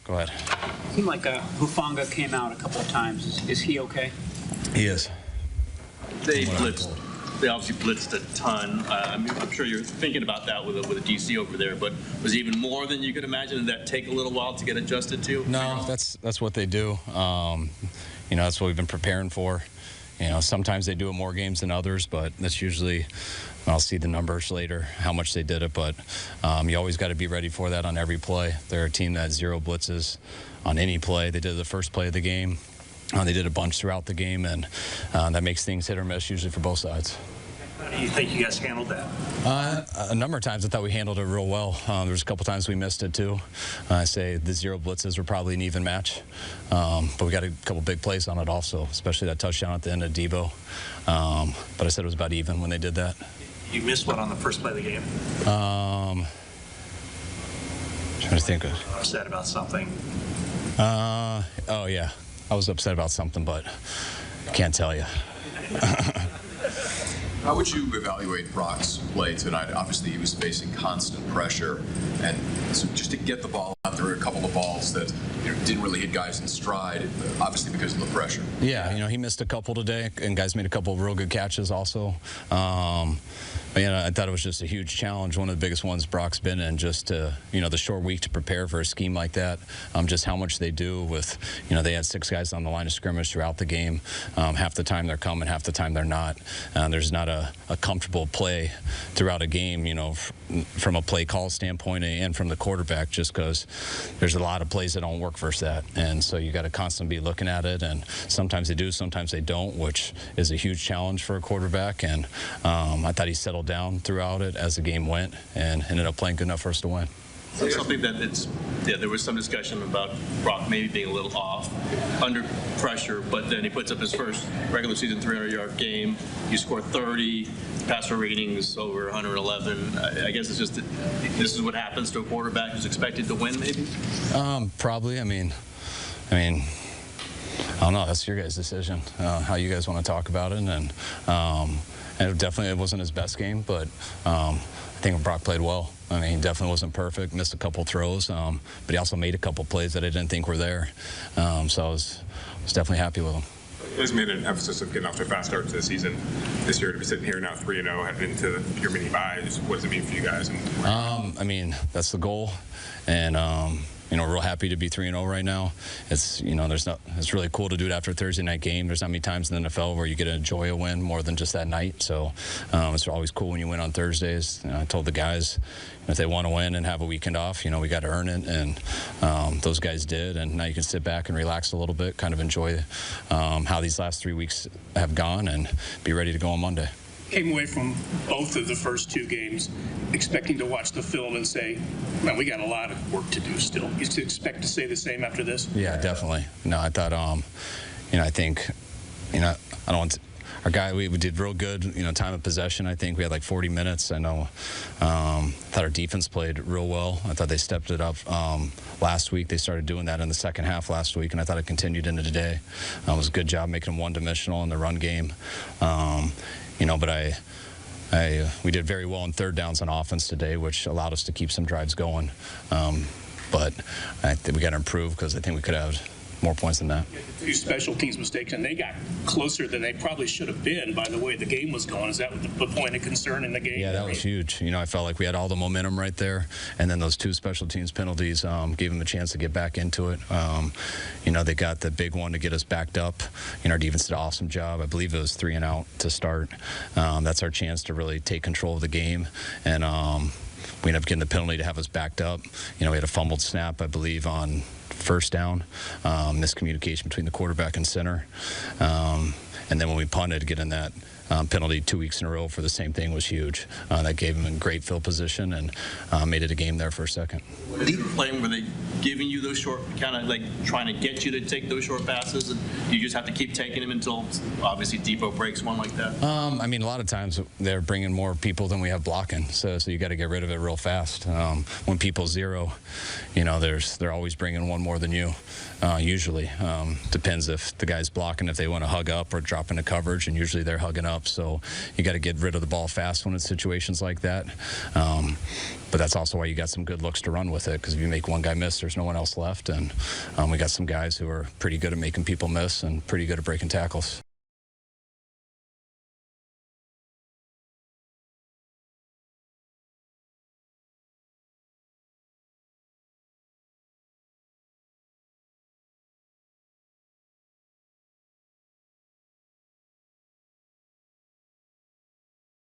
Go ahead. It seemed like Hufanga came out a couple of times. Is he okay? He is. They obviously blitzed a ton. I'm sure you're thinking about that with a DC over there, but was it even more than you could imagine? Did that take a little while to get adjusted to? No, that's what they do. That's what we've been preparing for. Sometimes they do it more games than others, but that's usually, I'll see the numbers later, how much they did it, but you always got to be ready for that on every play. They're a team that has 0 blitzes on any play. They did the first play of the game. They did a bunch throughout the game, and that makes things hit or miss usually for both sides. How do you think you guys handled that? A number of times I thought we handled it real well. There was a couple times we missed it too. I say the 0 blitzes were probably an even match, but we got a couple big plays on it also, especially that touchdown at the end of Debo. But I said it was about even when they did that. You missed what on the first play of the game? Trying to think of. Upset about something? Oh yeah, I was upset about something, but I can't tell you. How would you evaluate Brock's play tonight? Obviously, he was facing constant pressure, and so just to get the ball out, there were a couple of balls that didn't really hit guys in stride, obviously because of the pressure. Yeah, he missed a couple today, and guys made a couple of real good catches also. But, I thought it was just a huge challenge, one of the biggest ones Brock's been in, just to, the short week to prepare for a scheme like that, just how much they do with, they had 6 guys on the line of scrimmage throughout the game. Half the time they're coming, half the time they're not. There's not a comfortable play throughout a game, from a play call standpoint and from the quarterback, just because there's a lot of plays that don't work versus that. And so you got to constantly be looking at it, and sometimes they do, sometimes they don't, which is a huge challenge for a quarterback. And I thought he settled down throughout it as the game went and ended up playing good enough for us to win. So something that there was some discussion about Brock maybe being a little off under pressure, but then he puts up his first regular season 300-yard game. You score 30, passer ratings over 111. I guess it's just this is what happens to a quarterback who's expected to win, maybe? Probably. I mean, I don't know. That's your guys' decision, how you guys want to talk about it. And it wasn't his best game, but I think Brock played well. I mean, he definitely wasn't perfect, missed a couple throws, but he also made a couple plays that I didn't think were there. So I was definitely happy with him. You guys made an emphasis of getting off to a fast start to the season this year. To be sitting here now 3-0, heading into your mini buys, what does it mean for you guys? I mean, that's the goal, and we're real happy to be 3-0 right now. It's it's really cool to do it after a Thursday night game. There's not many times in the NFL where you get to enjoy a win more than just that night. So it's always cool when you win on Thursdays. I told the guys if they want to win and have a weekend off, we got to earn it, and those guys did. And now you can sit back and relax a little bit, kind of enjoy how these last 3 weeks have gone, and be ready to go on Monday. Came away from both of the first 2 games expecting to watch the film and say, man, we got a lot of work to do still. You expect to say the same after this? Yeah, definitely. No, I thought, I think, I don't want to, our guy, we did real good, time of possession. I think we had like 40 minutes. I know, thought our defense played real well. I thought they stepped it up last week. They started doing that in the second half last week, and I thought it continued into today. It was a good job making them one-dimensional in the run game. But we did very well in third downs on offense today, which allowed us to keep some drives going. But I think we got to improve because I think we could have more points than that. 2 special teams mistakes, and they got closer than they probably should have been by the way the game was going. Is that the point of concern in the game? Yeah, that was huge. I felt like we had all the momentum right there, and then those 2 special teams penalties gave them a chance to get back into it. They got the big one to get us backed up. Our defense did an awesome job. I believe it was 3 and out to start. That's our chance to really take control of the game, and we ended up getting the penalty to have us backed up. We had a fumbled snap, I believe, on first down, miscommunication between the quarterback and center. And then when we punted, getting that penalty 2 weeks in a row for the same thing was huge. That gave him a great field position and made it a game there for a second. Were they giving you those short, kind of like trying to get you to take those short passes? And you just have to keep taking them until obviously Debo breaks one like that? I mean, a lot of times they're bringing more people than we have blocking, so you got to get rid of it real fast. When people zero, they're always bringing one more than you. Usually, depends if the guy's blocking, if they want to hug up or drop into coverage, and usually they're hugging up. So you got to get rid of the ball fast when it's situations like that. But that's also why you got some good looks to run with it, because if you make one guy miss, there's no one else left, and we got some guys who are pretty good at making people miss and pretty good at breaking tackles.